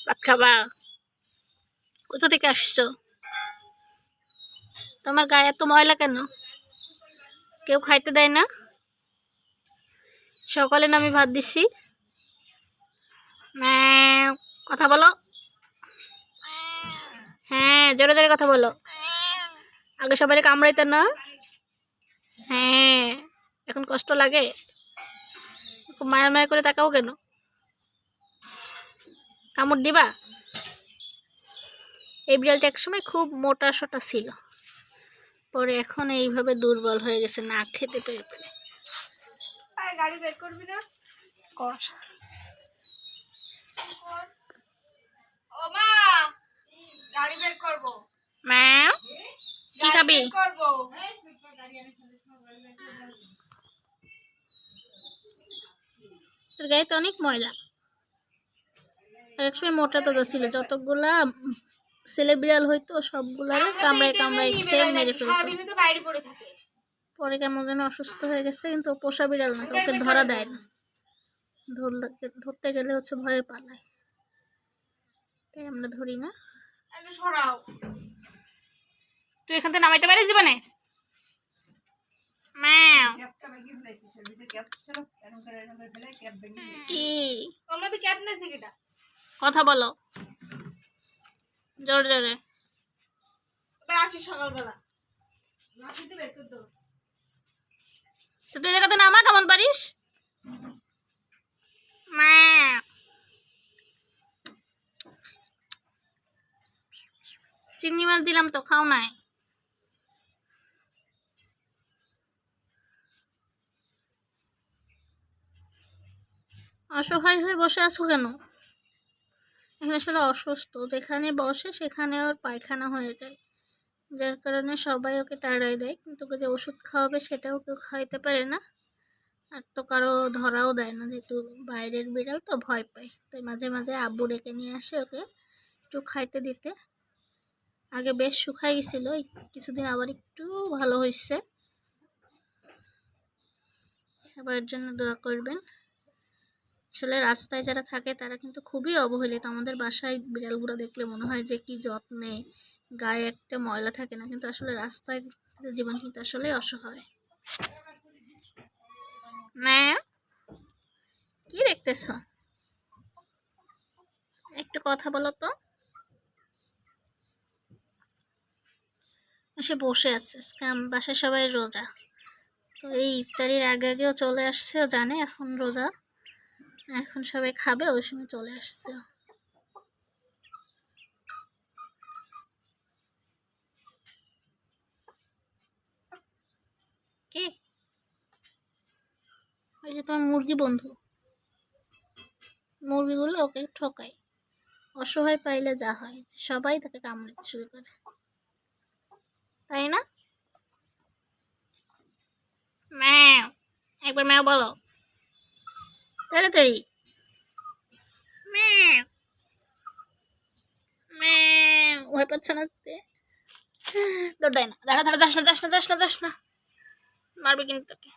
ভাত খাবা? কোথা থেকে আসছো? তোমার গায়ে এত ময়লা কেন? কেউ খাইতে দেয় না? সকালে না আমি ভাত দিছি। ম্যাও, কথা বলো। হ্যাঁ, জোরে জোরে কথা বলো। আগে সবাই কামড়াইতে না? হ্যাঁ, এখন কষ্ট লাগে? খুব মায়া মায়া করে তাকাও কেন? কামড় দিবা? এই বিড়ালটা একসময় খুব মোটা সোটা ছিল, পরে এখন এইভাবে দুর্বল হয়ে গেছে না খেতে পেরে পেরে। গাড়ি বের করবি না? কর। ও মা, গাড়ি বের করব। ম্যাও, কি খাবি? করব। তোর গায়ে তো অনেক ময়লা। একসময় মোটা তো ছিল, যতগুলা ছেলে বিড়াল হইতো সবগুলারে কামড়ায় কামড়ায় খেয়ে মেরে ফেলতো। সারাদিন তো বাইরে পড়ে থাকে। পরে কেমন যেন অসুস্থ হয়ে গেছে, কিন্তু ও পোষা বিড়াল না, ওকে ধরা দেয় না। ধরতে গেলে হচ্ছে ভয়ে পালায়, তাই আমরা ধরি না। একটু সরাও। তুই এখান থেকে নামাইতে পারিস জীবনে? ম্যাও, কি তোমরা তো ক্যাপ নেছি কিটা? কথা বলো জোরে জোরে। এবার আসি সকালবেলা। নাচিতে বের কর দাও। তো তুই জায়গাতে নামা কেমন পারিস? ম্যাও, চিংড়ি মাছ দিলাম তো, খাও নাই? অসহায় হয়ে বসে আছো কেন? এখানে আসলে অসুস্থ, যেখানে বসে সেখানে ওর পায়খানা হয়ে যায়, যার কারণে সবাই ওকে তাড়াই দেয়, কিন্তু ওকে যে ওষুধ খাওয়াবে সেটাও কেউ খাইতে পারে না। আর তো কারো ধরাও দেয় না, যেহেতু বাইরের বিড়াল তো ভয় পায়, তাই মাঝে মাঝে আব্বু ডেকে নিয়ে আসে ওকে একটু খাইতে দিতে। আগে বেশ শুকাই গেছিল, এই কিছুদিন আবার একটু ভালো হয়েছে। সবার জন্য দোয়া করবেন। আসলে রাস্তায় যারা থাকে তারা কিন্তু খুবই অবহেলিত। আমাদের বাসায় বিড়ালগুলো দেখলে মনে হয় যে কি যত্নে, গায়ে একটা ময়লা থাকে না, কিন্তু আসলে রাস্তায় জীবন কিন্তু আসলে অসহায়। ম্যাম, কি দেখতেছ? একটু কথা বলো তো। সে বসে আছে, বাসায় সবাই রোজা, তো এই ইফতারির আগে আগেও চলে আসছে, ও জানে এখন রোজা, এখন সবাই খাবে, ওই সময় চলে আসছে। কে? ওই যে তোমার মুরগি বন্ধু, মুরগিগুলো ওকে ঠকায়। অসহায় পাইলে যা হয়, সবাই তাকে কামড়াতে শুরু করে, তাই না? ম্যাও, একবার ম্যাও বলো তাড়াতাড়ি। ম্যাও ম্যাও, ভয় পাচ্ছ না আজকে? দৌড়াই না, দাঁড়া দাঁড়া, যাস না যাস না যাস না যাস না, মারবে কিন্তু তোকে।